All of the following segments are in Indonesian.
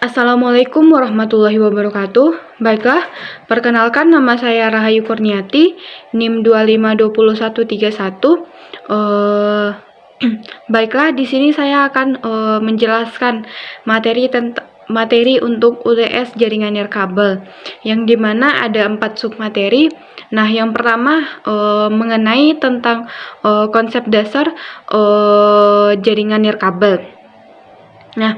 Assalamualaikum warahmatullahi wabarakatuh. Baiklah, perkenalkan nama saya Rahayu Kurniati, NIM 252131. Baiklah, di sini saya akan menjelaskan materi untuk UTS jaringan nirkabel, yang dimana ada 4 submateri. Nah, yang pertama mengenai tentang konsep dasar jaringan nirkabel. Nah,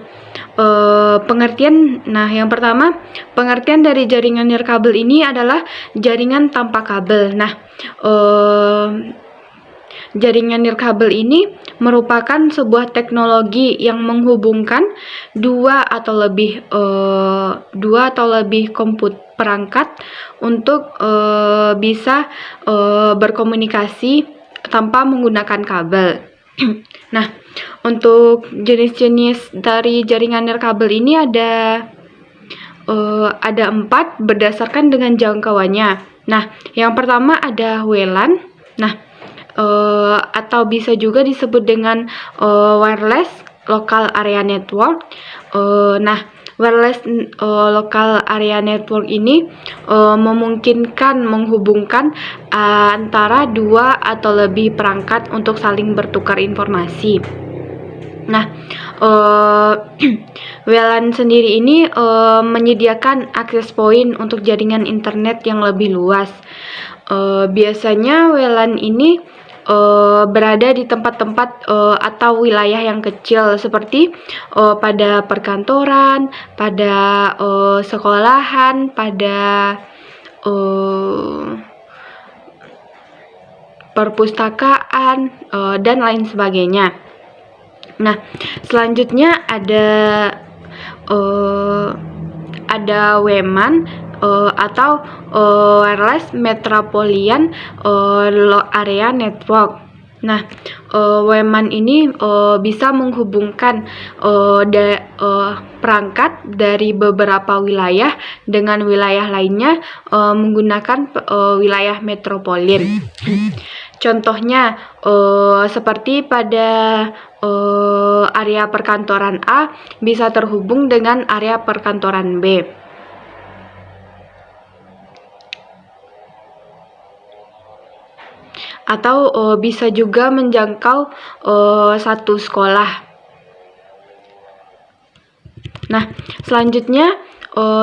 yang pertama, pengertian dari jaringan nirkabel ini adalah jaringan tanpa kabel. Nah, jaringan nirkabel ini merupakan sebuah teknologi yang menghubungkan dua atau lebih perangkat untuk bisa berkomunikasi tanpa menggunakan kabel. Nah, untuk jenis-jenis dari jaringan nirkabel ini ada 4 berdasarkan dengan jangkauannya. Nah, yang pertama ada WLAN. Nah, atau bisa juga disebut dengan wireless local area network. Wireless local area network ini memungkinkan menghubungkan antara 2 atau lebih perangkat untuk saling bertukar informasi. Nah, WLAN sendiri ini menyediakan akses point untuk jaringan internet yang lebih luas. Biasanya WLAN ini berada di tempat-tempat atau wilayah yang kecil, seperti pada perkantoran, pada sekolahan, pada perpustakaan, dan lain sebagainya. Nah, selanjutnya ada WMAN atau wireless metropolitan area network. Nah, WMAN ini bisa menghubungkan perangkat dari beberapa wilayah dengan wilayah lainnya menggunakan wilayah metropolitan. Contohnya seperti pada area perkantoran A bisa terhubung dengan area perkantoran B. Atau bisa juga menjangkau satu sekolah. Nah, selanjutnya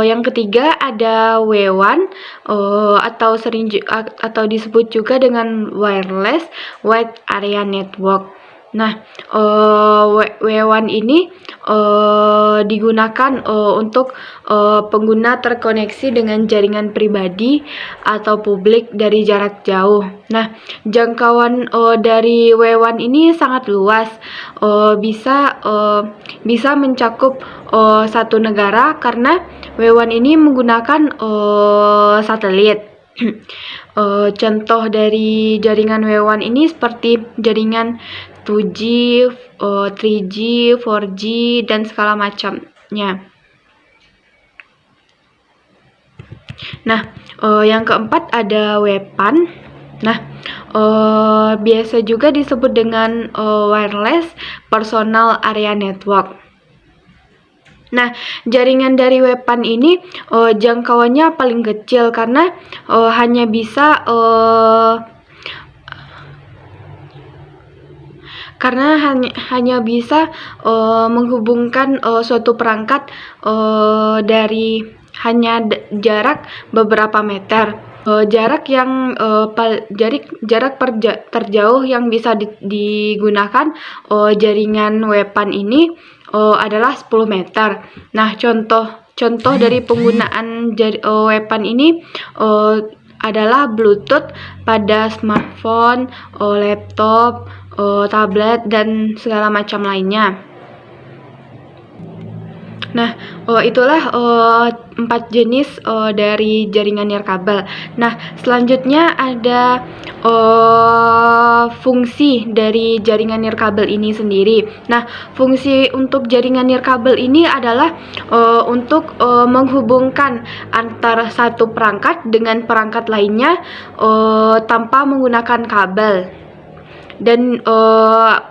yang ketiga ada WWAN atau disebut juga dengan wireless wide area network. Nah, WWAN ini digunakan untuk pengguna terkoneksi dengan jaringan pribadi atau publik dari jarak jauh. Nah, jangkauan dari WWAN ini sangat luas, bisa mencakup satu negara karena WWAN ini menggunakan satelit. Contoh dari jaringan WWAN ini seperti jaringan 2G, 3G, 4G, dan segala macamnya. Nah, yang keempat ada WPAN. Nah, biasa juga disebut dengan wireless personal area network. Nah, jaringan dari WPAN ini jangkauannya paling kecil karena hanya bisa menghubungkan suatu perangkat dari hanya jarak beberapa meter. Jarak terjauh yang bisa digunakan jaringan WPAN ini adalah 10 meter. Nah, contoh dari penggunaan WPAN ini adalah Bluetooth pada smartphone, laptop, tablet, dan segala macam lainnya. Nah, itulah 4 jenis dari jaringan nirkabel. Nah, selanjutnya ada fungsi dari jaringan nirkabel ini sendiri. Nah, fungsi untuk jaringan nirkabel ini adalah untuk menghubungkan antara satu perangkat dengan perangkat lainnya tanpa menggunakan kabel. Dan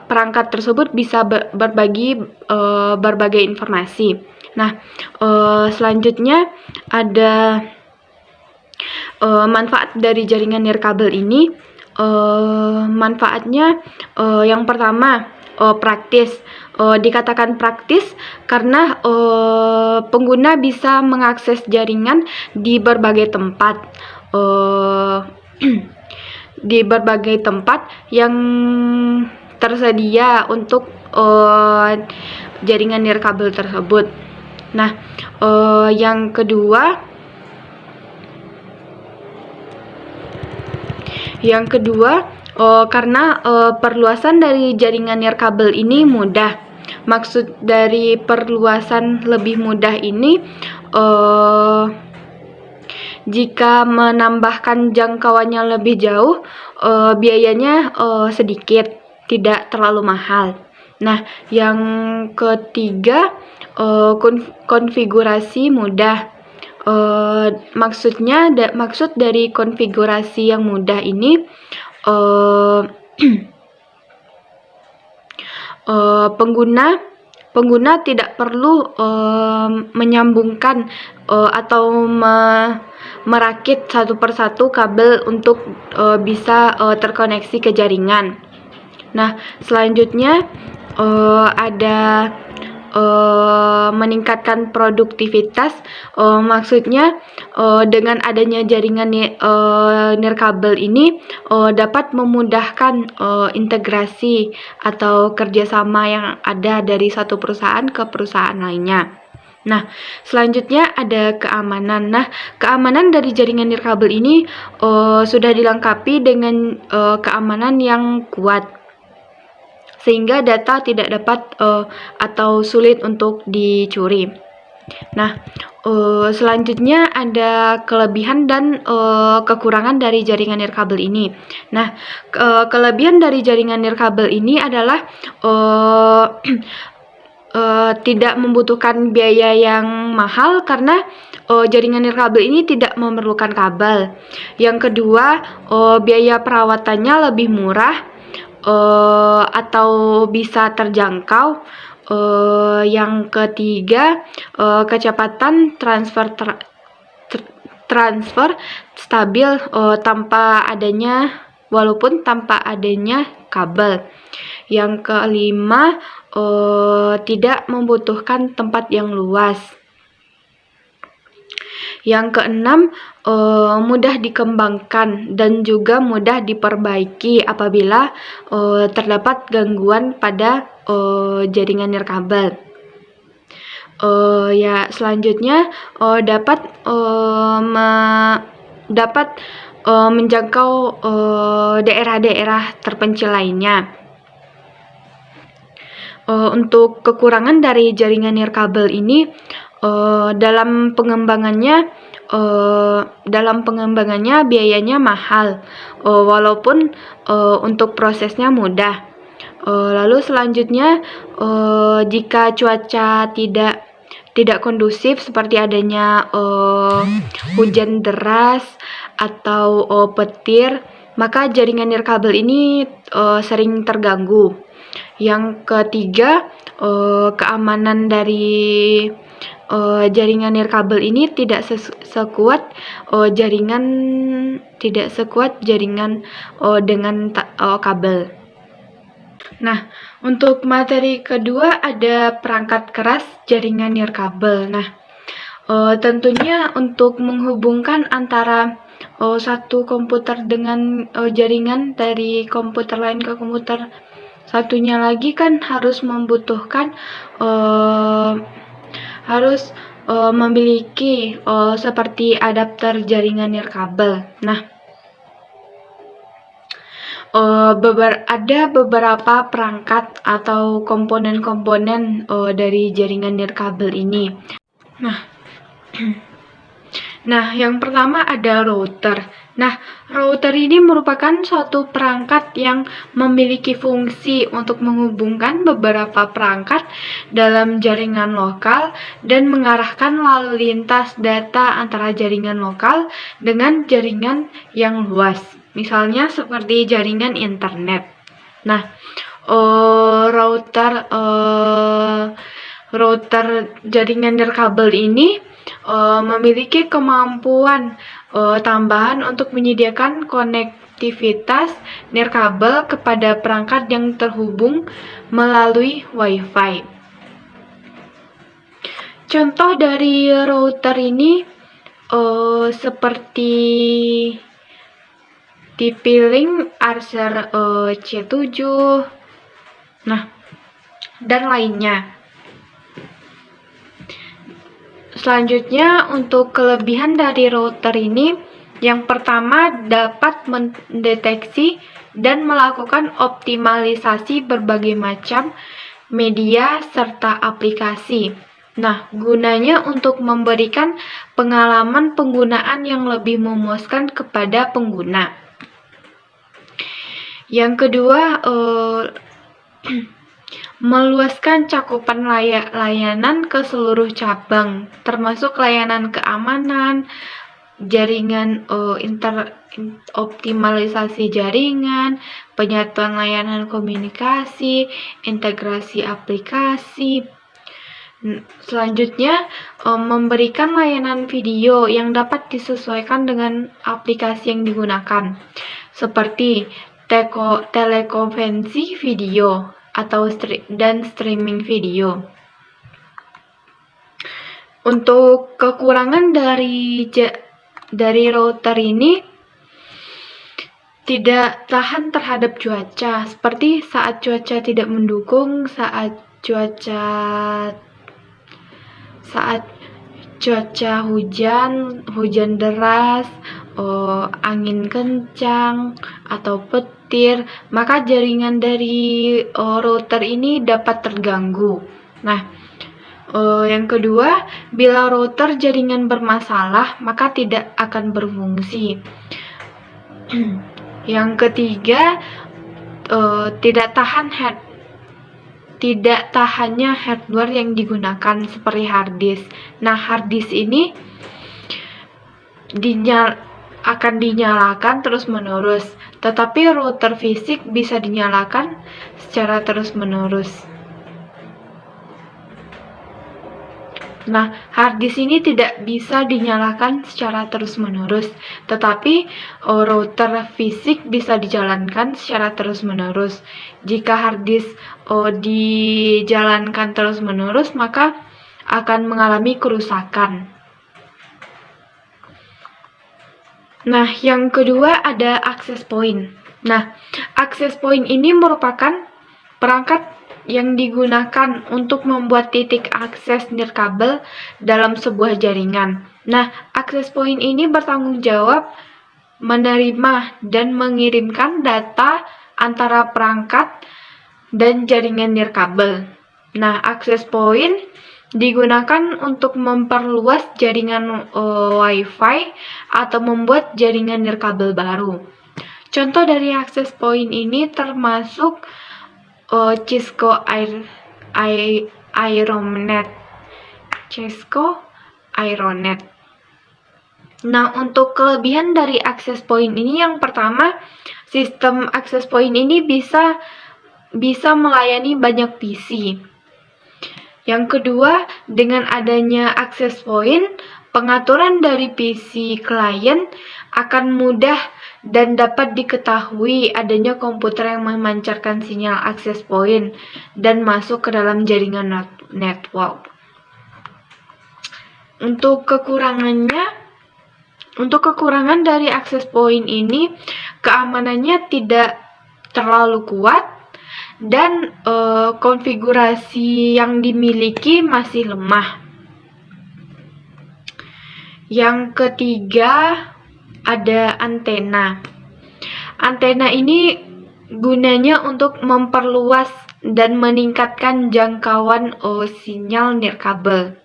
perangkat tersebut bisa berbagi berbagai informasi. Nah, selanjutnya ada manfaat dari jaringan nirkabel ini. Manfaatnya yang pertama, praktis. Dikatakan praktis karena pengguna bisa mengakses jaringan di berbagai tempat. Di berbagai tempat yang tersedia untuk jaringan nirkabel tersebut. Nah, yang kedua karena perluasan dari jaringan nirkabel ini mudah. Maksud dari perluasan lebih mudah ini, jika menambahkan jangkauannya lebih jauh, biayanya sedikit, tidak terlalu mahal. Nah, yang ketiga, konfigurasi mudah. Maksud dari konfigurasi yang mudah ini, pengguna tidak perlu menyambungkan atau merakit satu persatu kabel untuk bisa terkoneksi ke jaringan. Nah, selanjutnya ada meningkatkan produktivitas. Maksudnya dengan adanya jaringan nirkabel ini dapat memudahkan integrasi atau kerjasama yang ada dari satu perusahaan ke perusahaan lainnya. Nah, selanjutnya ada keamanan. Nah, keamanan dari jaringan nirkabel ini sudah dilengkapi dengan keamanan yang kuat, sehingga data tidak dapat atau sulit untuk dicuri. Nah, selanjutnya ada kelebihan dan kekurangan dari jaringan nirkabel ini. Nah, kelebihan dari jaringan nirkabel ini adalah tidak membutuhkan biaya yang mahal karena jaringan nirkabel ini tidak memerlukan kabel. Yang kedua, biaya perawatannya lebih murah atau bisa terjangkau. Yang ketiga, kecepatan transfer stabil walaupun tanpa adanya kabel. Yang kelima, tidak membutuhkan tempat yang luas. Yang keenam, mudah dikembangkan dan juga mudah diperbaiki apabila terdapat gangguan pada jaringan nirkabel. Selanjutnya dapat menjangkau daerah-daerah terpencil lainnya. Untuk kekurangan dari jaringan nirkabel ini, dalam pengembangannya biayanya mahal, walaupun untuk prosesnya mudah. Lalu selanjutnya, jika cuaca tidak kondusif seperti adanya hujan deras atau petir, maka jaringan nirkabel ini sering terganggu. Yang ketiga, keamanan dari jaringan nirkabel ini tidak sekuat jaringan dengan kabel. Nah, untuk materi kedua ada perangkat keras jaringan nirkabel. Nah, tentunya untuk menghubungkan antara satu komputer dengan jaringan dari komputer lain ke komputer satunya lagi kan harus membutuhkan memiliki seperti adapter jaringan nirkabel. Nah, ada beberapa perangkat atau komponen-komponen dari jaringan nirkabel ini. Nah, yang pertama ada router. Nah, router ini merupakan suatu perangkat yang memiliki fungsi untuk menghubungkan beberapa perangkat dalam jaringan lokal dan mengarahkan lalu lintas data antara jaringan lokal dengan jaringan yang luas. Misalnya seperti jaringan internet. Nah, router jaringan nirkabel ini memiliki kemampuan tambahan untuk menyediakan konektivitas nirkabel kepada perangkat yang terhubung melalui Wi-Fi. Contoh dari router ini seperti TP-Link, Acer C7, dan lainnya. Selanjutnya, untuk kelebihan dari router ini, yang pertama dapat mendeteksi dan melakukan optimalisasi berbagai macam media serta aplikasi. Gunanya untuk memberikan pengalaman penggunaan yang lebih memuaskan kepada pengguna. Yang kedua, meluaskan cakupan layanan ke seluruh cabang, termasuk layanan keamanan, jaringan, optimalisasi jaringan, penyatuan layanan komunikasi, integrasi aplikasi. Selanjutnya, memberikan layanan video yang dapat disesuaikan dengan aplikasi yang digunakan, seperti telekonferensi video atau streaming video. Untuk kekurangan dari router ini, tidak tahan terhadap cuaca, seperti saat cuaca tidak mendukung, saat cuaca hujan deras, angin kencang, atau petir, maka jaringan dari router ini dapat terganggu. Yang kedua, bila router jaringan bermasalah, maka tidak akan berfungsi. Yang ketiga, tidak tahannya hardware yang digunakan, seperti hard disk. Hard disk ini akan dinyalakan terus-menerus, tetapi router fisik bisa dinyalakan secara terus-menerus. Hard disk ini tidak bisa dinyalakan secara terus-menerus, tetapi router fisik bisa dijalankan secara terus-menerus. Jika hard disk dijalankan terus-menerus, maka akan mengalami kerusakan. Yang kedua ada access point. Access point ini merupakan perangkat yang digunakan untuk membuat titik akses nirkabel dalam sebuah jaringan. Access point ini bertanggung jawab menerima dan mengirimkan data antara perangkat dan jaringan nirkabel. Access point digunakan untuk memperluas jaringan Wi-Fi atau membuat jaringan nirkabel baru. Contoh dari access point ini termasuk Cisco Aironet. Untuk kelebihan dari access point ini, yang pertama, sistem access point ini bisa melayani banyak PC. Yang kedua, dengan adanya access point, pengaturan dari PC klien akan mudah dan dapat diketahui adanya komputer yang memancarkan sinyal access point dan masuk ke dalam jaringan network. Untuk kekurangan dari access point ini, keamanannya tidak terlalu kuat dan konfigurasi yang dimiliki masih lemah. Yang ketiga ada antena. Antena ini gunanya untuk memperluas dan meningkatkan jangkauan sinyal nirkabel.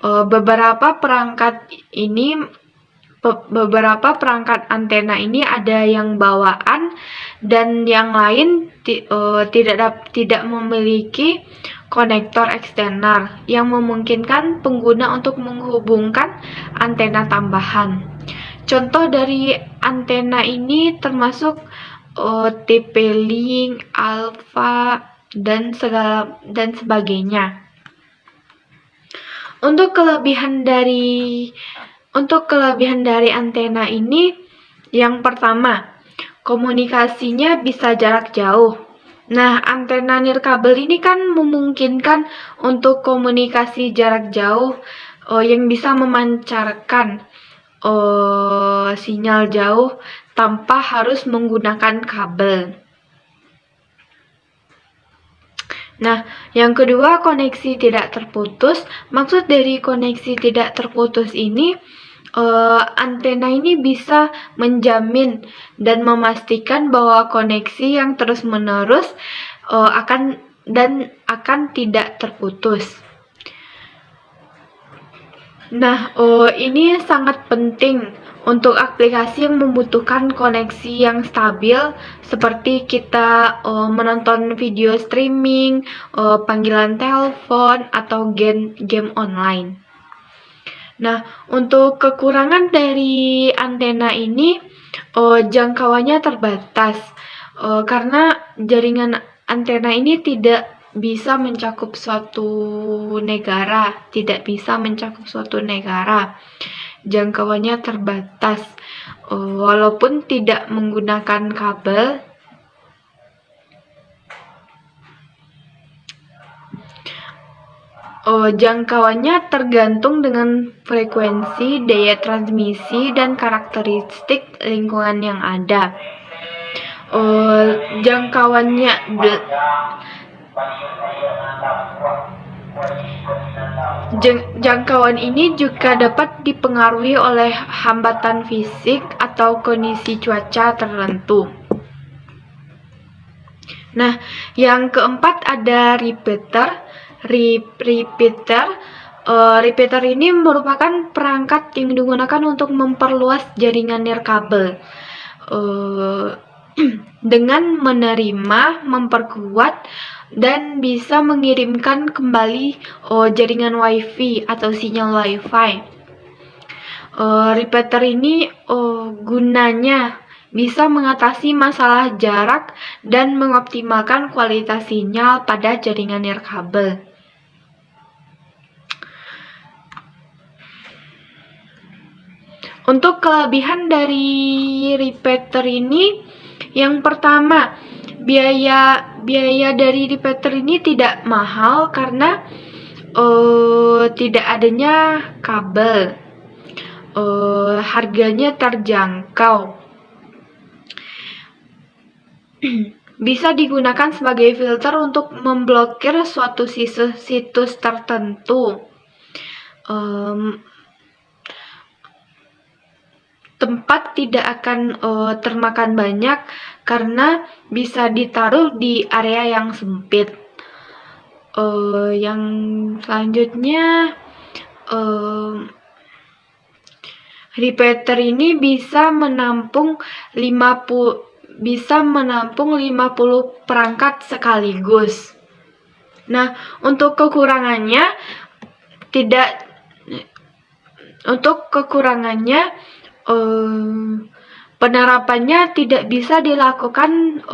Beberapa perangkat antena ini ada yang bawaan dan yang lain tidak memiliki konektor eksternal yang memungkinkan pengguna untuk menghubungkan antena tambahan. Contoh dari antena ini termasuk TP-Link, Alpha, dan sebagainya. Untuk kelebihan dari antena ini, yang pertama, komunikasinya bisa jarak jauh. Nah, antena nirkabel ini kan memungkinkan untuk komunikasi jarak jauh yang bisa memancarkan sinyal jauh tanpa harus menggunakan kabel. Nah, yang kedua, koneksi tidak terputus. Maksud dari koneksi tidak terputus ini, antena ini bisa menjamin dan memastikan bahwa koneksi yang terus-menerus akan tidak terputus. Nah, ini sangat penting untuk aplikasi yang membutuhkan koneksi yang stabil, seperti kita menonton video streaming, panggilan telepon, atau game online. Nah, untuk kekurangan dari antena ini, jangkauannya terbatas, karena jaringan antena ini tidak bisa mencakup suatu negara, jangkauannya terbatas, walaupun tidak menggunakan kabel. Jangkauannya tergantung dengan frekuensi, daya transmisi, dan karakteristik lingkungan yang ada. Jangkauan ini juga dapat dipengaruhi oleh hambatan fisik atau kondisi cuaca tertentu. Nah, yang keempat ada repeater. Repeater ini merupakan perangkat yang digunakan untuk memperluas jaringan nirkabel dengan menerima, memperkuat, dan bisa mengirimkan kembali jaringan WiFi atau sinyal WiFi. Repeater ini gunanya bisa mengatasi masalah jarak dan mengoptimalkan kualitas sinyal pada jaringan nirkabel. Untuk kelebihan dari repeater ini, yang pertama, biaya dari repeater ini tidak mahal karena tidak adanya kabel. Harganya terjangkau. Bisa digunakan sebagai filter untuk memblokir suatu situs tertentu. Tempat tidak akan termakan banyak karena bisa ditaruh di area yang sempit. Yang selanjutnya, repeater ini bisa menampung 50 perangkat sekaligus. Nah, untuk kekurangannya penerapannya tidak bisa dilakukan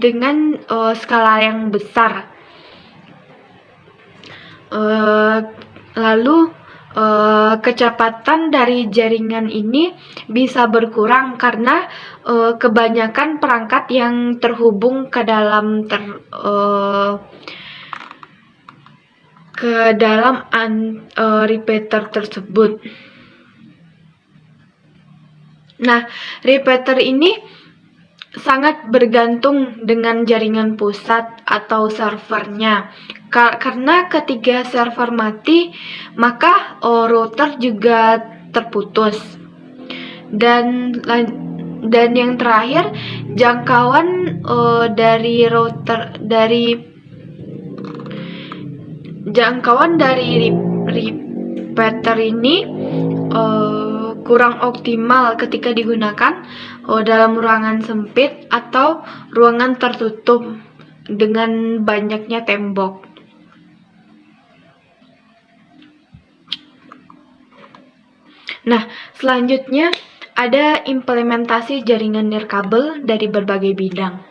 dengan skala yang besar. Lalu kecepatan dari jaringan ini bisa berkurang karena kebanyakan perangkat yang terhubung ke dalam repeater tersebut. Nah, repeater ini sangat bergantung dengan jaringan pusat atau servernya. Karena ketika server mati, maka router juga terputus. Dan yang terakhir, jangkauan dari repeater ini kurang optimal ketika digunakan dalam ruangan sempit atau ruangan tertutup dengan banyaknya tembok. Nah, selanjutnya ada implementasi jaringan nirkabel dari berbagai bidang.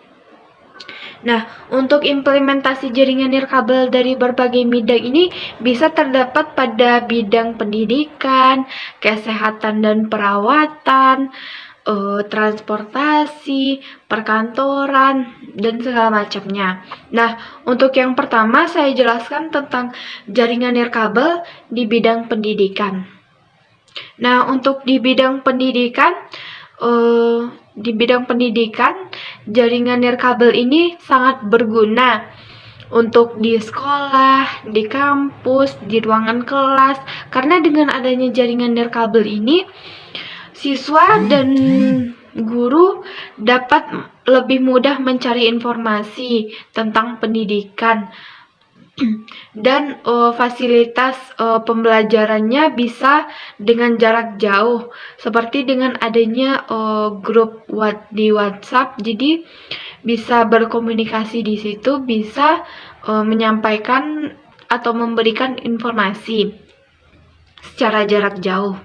Nah, untuk implementasi jaringan nirkabel dari berbagai bidang ini bisa terdapat pada bidang pendidikan, kesehatan dan perawatan, transportasi, perkantoran, dan segala macamnya. Nah, untuk yang pertama saya jelaskan tentang jaringan nirkabel di bidang pendidikan. Nah, untuk di bidang pendidikan, jaringan nirkabel ini sangat berguna untuk di sekolah, di kampus, di ruangan kelas. Karena dengan adanya jaringan nirkabel ini, siswa dan guru dapat lebih mudah mencari informasi tentang pendidikan dan fasilitas pembelajarannya bisa dengan jarak jauh, seperti dengan adanya grup di WhatsApp. Jadi bisa berkomunikasi di situ, bisa menyampaikan atau memberikan informasi secara jarak jauh.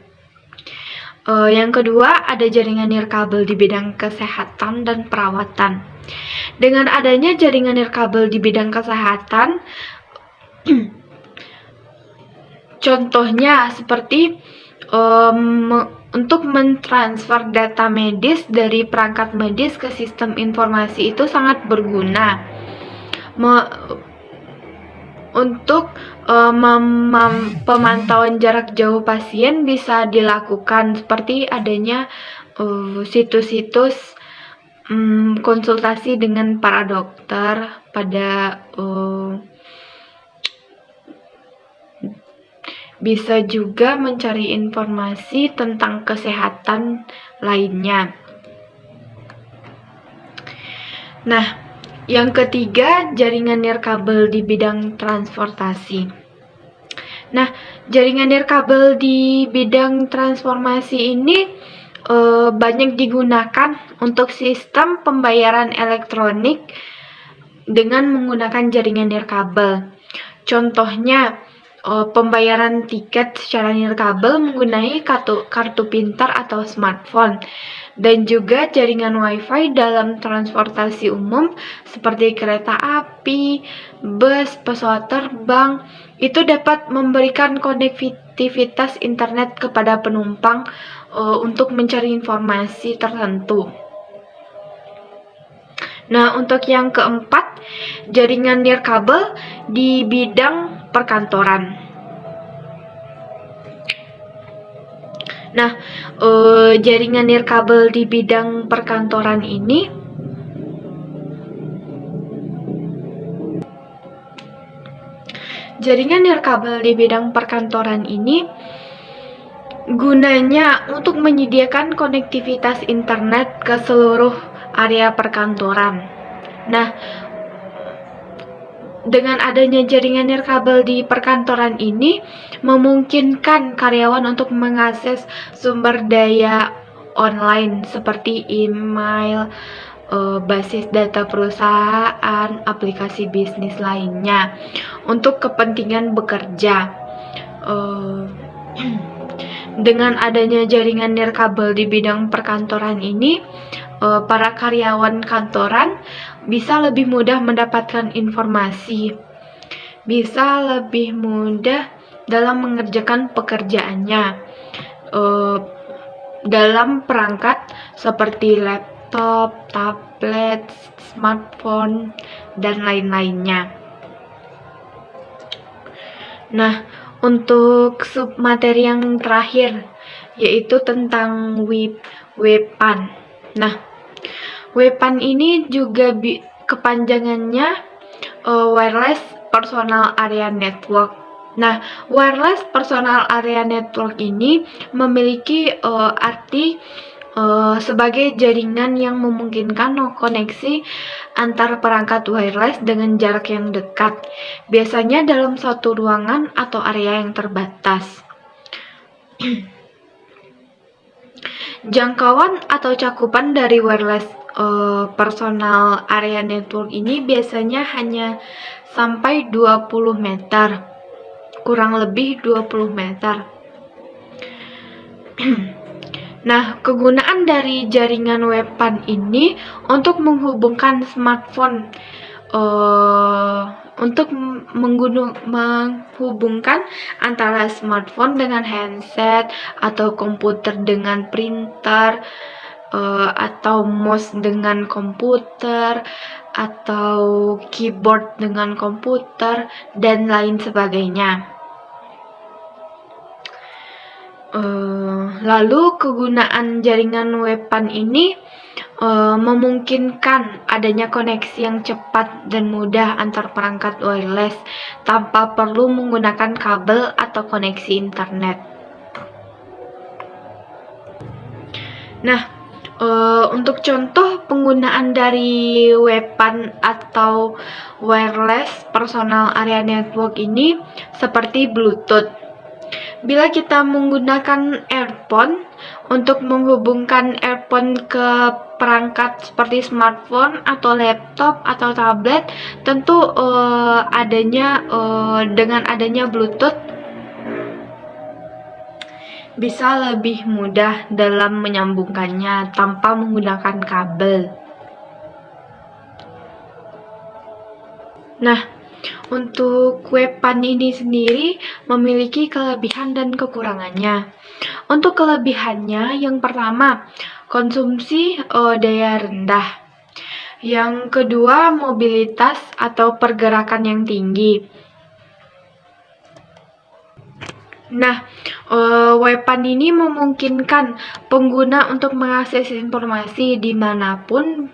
Yang kedua, ada jaringan nirkabel di bidang kesehatan dan perawatan. Dengan adanya jaringan nirkabel di bidang kesehatan, contohnya seperti untuk mentransfer data medis dari perangkat medis ke sistem informasi itu sangat berguna. Untuk pemantauan jarak jauh pasien bisa dilakukan seperti adanya situs-situs konsultasi dengan para dokter pada bisa juga mencari informasi tentang kesehatan lainnya. Nah, yang ketiga, jaringan nirkabel di bidang transportasi. Nah, jaringan nirkabel di bidang transformasi ini banyak digunakan untuk sistem pembayaran elektronik dengan menggunakan jaringan nirkabel. Contohnya, pembayaran tiket secara nirkabel menggunakan kartu pintar atau smartphone, dan juga jaringan wifi dalam transportasi umum seperti kereta api, bus, pesawat terbang. Itu dapat memberikan konektivitas internet kepada penumpang untuk mencari informasi tertentu. Nah, untuk yang keempat, jaringan nirkabel di bidang perkantoran. Nah, jaringan nirkabel di bidang perkantoran ini gunanya untuk menyediakan konektivitas internet ke seluruh area perkantoran. Nah, dengan adanya jaringan nirkabel di perkantoran ini memungkinkan karyawan untuk mengakses sumber daya online seperti email, basis data perusahaan, aplikasi bisnis lainnya untuk kepentingan bekerja. Dengan adanya jaringan nirkabel di bidang perkantoran ini, para karyawan kantoran bisa lebih mudah mendapatkan informasi, bisa lebih mudah dalam mengerjakan pekerjaannya dalam perangkat seperti laptop, tablet, smartphone, dan lain-lainnya. Nah, untuk submateri yang terakhir yaitu tentang WPAN. Nah, WPAN ini juga kepanjangannya Wireless Personal Area Network. Nah, Wireless Personal Area Network ini memiliki arti sebagai jaringan yang memungkinkan koneksi antar perangkat wireless dengan jarak yang dekat, biasanya dalam satu ruangan atau area yang terbatas. Jangkauan atau cakupan dari wireless personal area network ini biasanya hanya sampai 20 meter, kurang lebih 20 meter. Nah, kegunaan dari jaringan WPAN ini untuk menghubungkan smartphone untuk menghubungkan antara smartphone dengan handset, atau komputer dengan printer, atau mouse dengan komputer, atau keyboard dengan komputer, dan lain sebagainya. Lalu kegunaan jaringan WPAN ini memungkinkan adanya koneksi yang cepat dan mudah antar perangkat wireless tanpa perlu menggunakan kabel atau koneksi internet. Nah, untuk contoh penggunaan dari WPAN atau wireless personal area network ini seperti Bluetooth. Bila kita menggunakan earphone untuk menghubungkan earphone ke perangkat seperti smartphone atau laptop atau tablet, tentu dengan adanya Bluetooth bisa lebih mudah dalam menyambungkannya tanpa menggunakan kabel. Nah, untuk WPAN ini sendiri memiliki kelebihan dan kekurangannya. Untuk kelebihannya, yang pertama, konsumsi daya rendah. Yang kedua, mobilitas atau pergerakan yang tinggi. Nah, WPAN ini memungkinkan pengguna untuk mengakses informasi dimanapun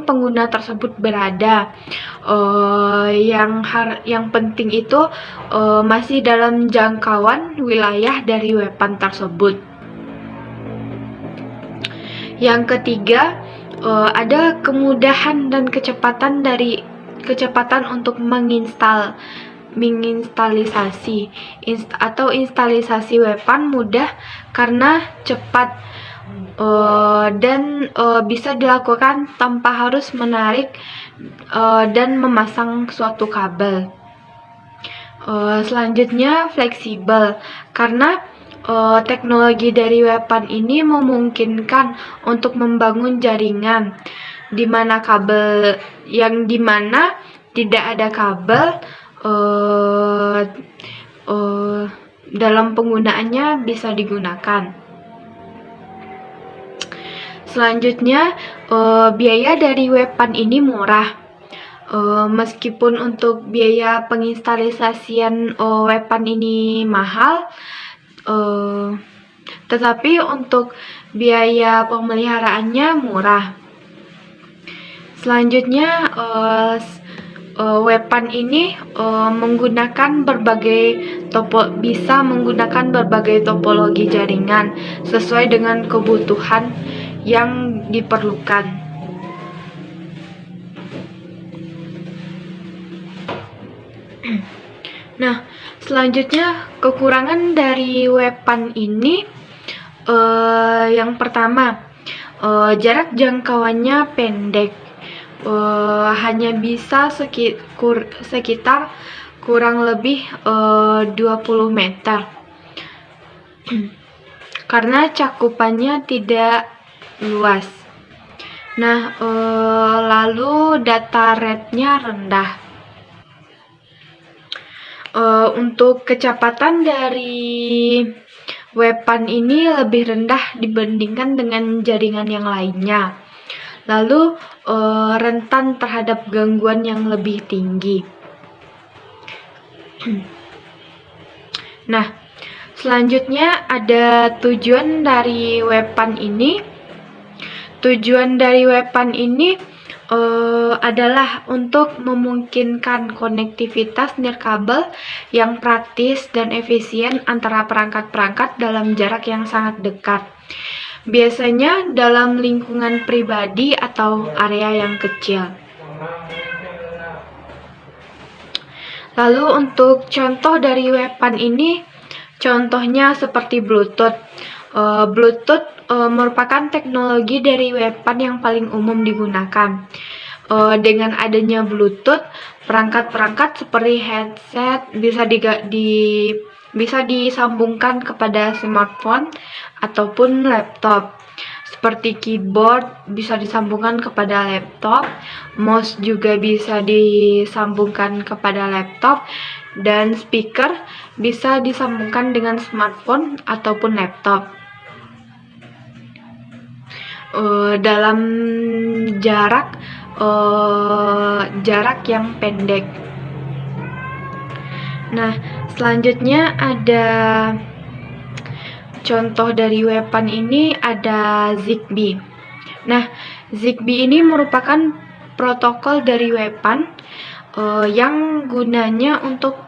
pengguna tersebut berada. Yang penting itu masih dalam jangkauan wilayah dari WPAN tersebut. Yang ketiga, ada kemudahan dan kecepatan untuk instalisasi WPAN mudah karena cepat dan bisa dilakukan tanpa harus menarik dan memasang suatu kabel. Selanjutnya, fleksibel karena teknologi dari WPAN ini memungkinkan untuk membangun jaringan di mana tidak ada kabel dalam penggunaannya bisa digunakan. Selanjutnya, biaya dari WPAN ini murah. Meskipun untuk biaya penginstalisasian WPAN ini mahal, tetapi untuk biaya pemeliharaannya murah. Selanjutnya, WPAN ini bisa menggunakan berbagai topologi jaringan sesuai dengan kebutuhan yang diperlukan. Nah, selanjutnya kekurangan dari WPAN ini, yang pertama, jarak jangkauannya pendek. Hanya bisa sekitar kurang lebih 20 meter karena cakupannya tidak luas. Nah, lalu data rate-nya rendah. Untuk kecepatan dari WPAN ini lebih rendah dibandingkan dengan jaringan yang lainnya. Lalu rentan terhadap gangguan yang lebih tinggi. Nah, selanjutnya ada tujuan dari WPAN ini. Tujuan dari WPAN ini adalah untuk memungkinkan konektivitas nirkabel yang praktis dan efisien antara perangkat-perangkat dalam jarak yang sangat dekat. Biasanya dalam lingkungan pribadi atau area yang kecil. Lalu untuk contoh dari WPAN ini, contohnya seperti Bluetooth. Bluetooth merupakan teknologi dari WPAN yang paling umum digunakan. Dengan adanya Bluetooth, perangkat-perangkat seperti headset bisa disambungkan kepada smartphone ataupun laptop. seperti keyboard bisa disambungkan kepada laptop, mouse juga bisa disambungkan kepada laptop, dan speaker bisa disambungkan dengan smartphone ataupun laptop. Dalam jarak yang pendek. Nah, selanjutnya ada contoh dari weapon ini, ada Zigbee. Nah, Zigbee ini merupakan protokol dari weapon yang gunanya untuk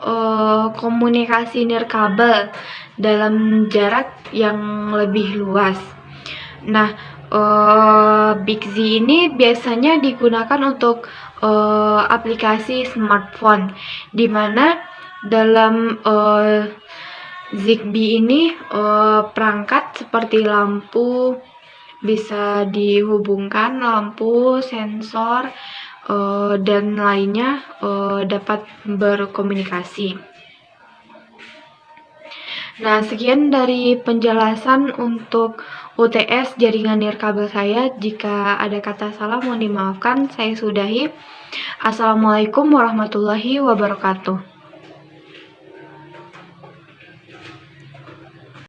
komunikasi nirkabel dalam jarak yang lebih luas. Nah, Big Z ini biasanya digunakan untuk aplikasi smartphone, di mana dalam Zigbee ini perangkat seperti lampu bisa dihubungkan, lampu, sensor, dan lainnya dapat berkomunikasi. Nah, sekian dari penjelasan untuk UTS jaringan nirkabel saya. Jika ada kata salah mohon dimaafkan, saya sudahi. Assalamualaikum warahmatullahi wabarakatuh.